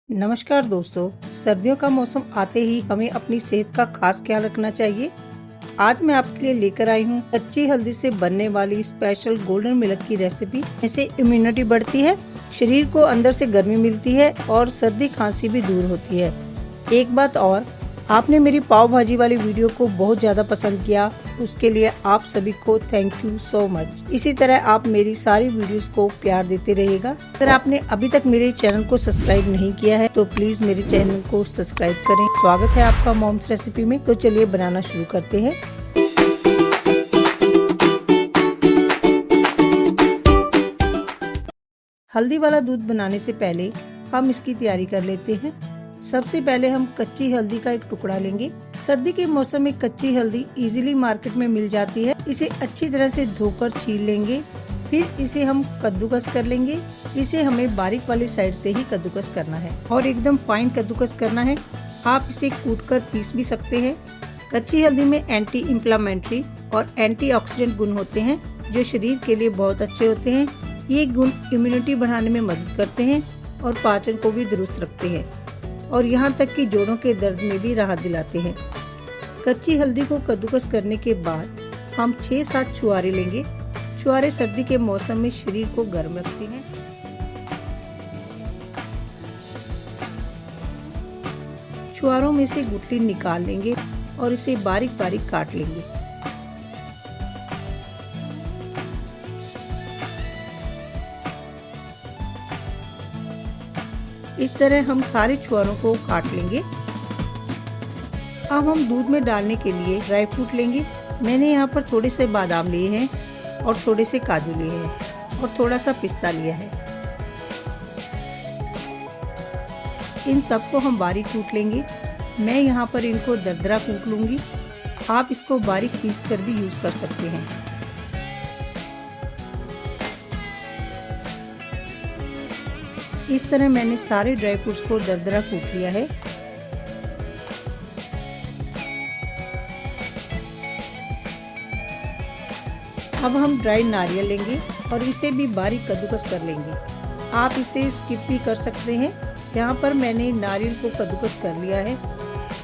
नमस्कार दोस्तों, सर्दियों का मौसम आते ही हमें अपनी सेहत का खास ख्याल रखना चाहिए। आज मैं आपके लिए लेकर आई हूँ कच्ची हल्दी से बनने वाली स्पेशल गोल्डन मिल्क की रेसिपी। इससे इम्यूनिटी बढ़ती है, शरीर को अंदर से गर्मी मिलती है और सर्दी खांसी भी दूर होती है। एक बात और, आपने मेरी पाव भाजी वाली वीडियो को बहुत ज्यादा पसंद किया, उसके लिए आप सभी को थैंक यू सो मच। इसी तरह आप मेरी सारी वीडियोस को प्यार देते रहिएगा। अगर आपने अभी तक मेरे चैनल को सब्सक्राइब नहीं किया है तो प्लीज मेरे चैनल को सब्सक्राइब करें। स्वागत है आपका मॉम्स रेसिपी में। तो चलिए बनाना शुरू करते हैं। हल्दी वाला दूध बनाने से पहले हम इसकी तैयारी कर लेते हैं। सबसे पहले हम कच्ची हल्दी का एक टुकड़ा लेंगे। सर्दी के मौसम में कच्ची हल्दी इजीली मार्केट में मिल जाती है। इसे अच्छी तरह से धोकर छील लेंगे, फिर इसे हम कद्दूकस कर लेंगे। इसे हमें बारीक वाली साइड से ही कद्दूकस करना है और एकदम फाइन कद्दूकस करना है। आप इसे कूटकर पीस भी सकते हैं। कच्ची हल्दी में एंटी इंफ्लेमेटरी और एंटीऑक्सीडेंट गुण होते हैं जो शरीर के लिए बहुत अच्छे होते हैं। ये गुण इम्यूनिटी बढ़ाने में मदद करते हैं और पाचन को भी दुरुस्त रखते हैं और यहाँ तक कि जोड़ों के दर्द में भी राहत दिलाते हैं। कच्ची हल्दी को कद्दूकस करने के बाद हम 6-7 छुहारे लेंगे। छुहारे सर्दी के मौसम में शरीर को गर्म रखते हैं। छुहारों में से गुठली निकाल लेंगे और इसे बारीक बारीक काट लेंगे। इस तरह हम सारे छुहारों को काट लेंगे। अब हम दूध में डालने के लिए ड्राई फ्रूट लेंगे। मैंने यहाँ पर थोड़े से बादाम लिए हैं और थोड़े से काजू लिए हैं और थोड़ा सा पिस्ता लिया है। इन सबको हम बारीक कूट लेंगे। मैं यहाँ पर इनको दरदरा कूट लूंगी। आप इसको बारीक पीस कर भी यूज कर सकते हैं। इस तरह मैंने सारे ड्राई फ्रूट्स को दरदरा कूट लिया है। अब हम ड्राई नारियल लेंगे और इसे भी बारीक कद्दूकस कर लेंगे। आप इसे स्किप भी कर सकते हैं। यहाँ पर मैंने नारियल को कद्दूकस कर लिया है।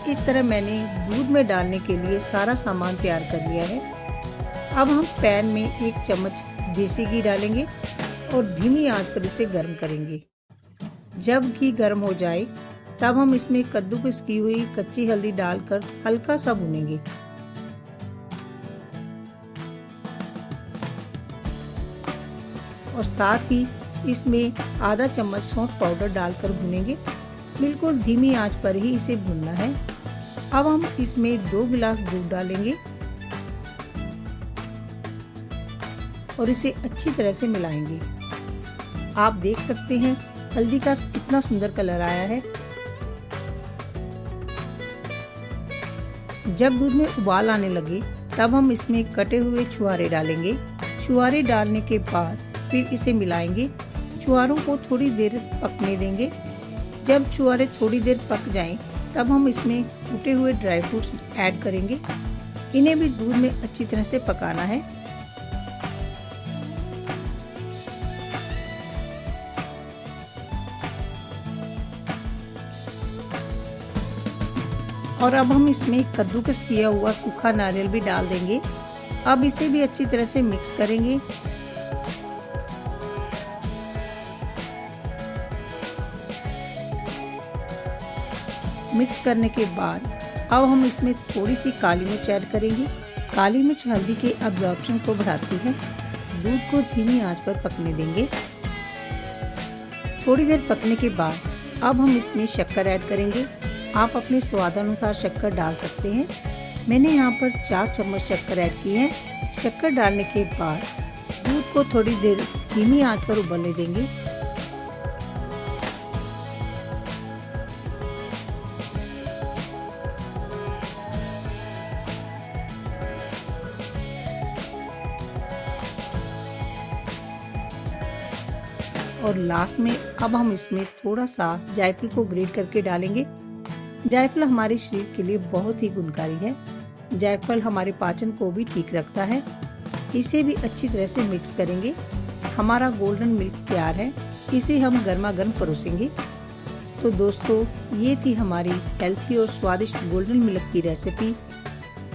इस तरह मैंने दूध में डालने के लिए सारा सामान तैयार कर लिया है। अब हम पैन में 1 चम्मच देसी घी डालेंगे और धीमी आंच पर इसे गर्म करेंगे। जब घी गर्म हो जाए तब हम इसमें कद्दूकस की हुई कच्ची हल्दी डालकर हल्का सा भूनेंगे। और साथ ही इसमें आधा चम्मच सौंठ पाउडर डालकर भूनेंगे। बिल्कुल धीमी आंच पर ही इसे भूनना है। अब हम इसमें 2 गिलास दूध डालेंगे और इसे अच्छी तरह से मिलाएंगे। आप देख सकते हैं हल्दी का कितना सुंदर कलर आया है। जब दूध में उबाल आने लगे तब हम इसमें कटे हुए छुहारे डालेंगे। छुहारे डालने के बाद फिर इसे मिलाएंगे। छुहारों को थोड़ी देर पकने देंगे। जब छुहारे थोड़ी देर पक जाएं, तब हम इसमें कूटे हुए ड्राई फ्रूट्स ऐड करेंगे। इन्हें भी दूध में अच्छी तरह से पकाना है। और अब हम इसमें कद्दूकस किया हुआ सूखा नारियल भी डाल देंगे। अब इसे भी अच्छी तरह से मिक्स करेंगे। मिक्स करने के बाद अब हम इसमें थोड़ी सी काली मिर्च ऐड करेंगे। काली मिर्च हल्दी के अब्जॉर्प्शन को बढ़ाती है। दूध को धीमी आंच पर पकने देंगे। थोड़ी देर पकने के बाद अब हम इसमें शक्कर ऐड करेंगे। आप अपने स्वादानुसार शक्कर डाल सकते हैं। मैंने यहाँ पर 4 चम्मच शक्कर ऐड की है। शक्कर डालने के बाद दूध को थोड़ी देर धीमी आंच पर उबलने देंगे। और लास्ट में अब हम इसमें थोड़ा सा जायफल को ग्रेट करके डालेंगे। जायफल हमारे शरीर के लिए बहुत ही गुणकारी है। जायफल हमारे पाचन को भी ठीक रखता है। इसे भी अच्छी तरह से मिक्स करेंगे। हमारा गोल्डन मिल्क तैयार है। इसे हम गर्मा गर्म परोसेंगे। तो दोस्तों ये थी हमारी हेल्थी और स्वादिष्ट गोल्डन मिल्क की रेसिपी।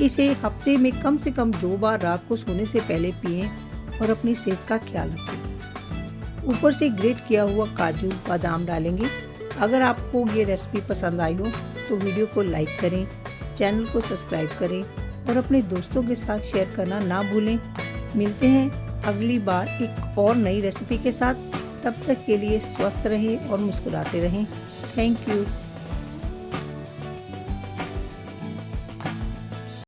इसे हफ्ते में कम से कम 2 बार रात को सोने से पहले पिएं और अपनी सेहत का ख्याल रखें। ऊपर से ग्रेट किया हुआ काजू बादाम डालेंगे। अगर आपको ये रेसिपी पसंद आई हो तो वीडियो को लाइक करें, चैनल को सब्सक्राइब करें और अपने दोस्तों के साथ शेयर करना ना भूलें। मिलते हैं अगली बार एक और नई रेसिपी के साथ। तब तक के लिए स्वस्थ रहें और मुस्कुराते रहें। Thank you.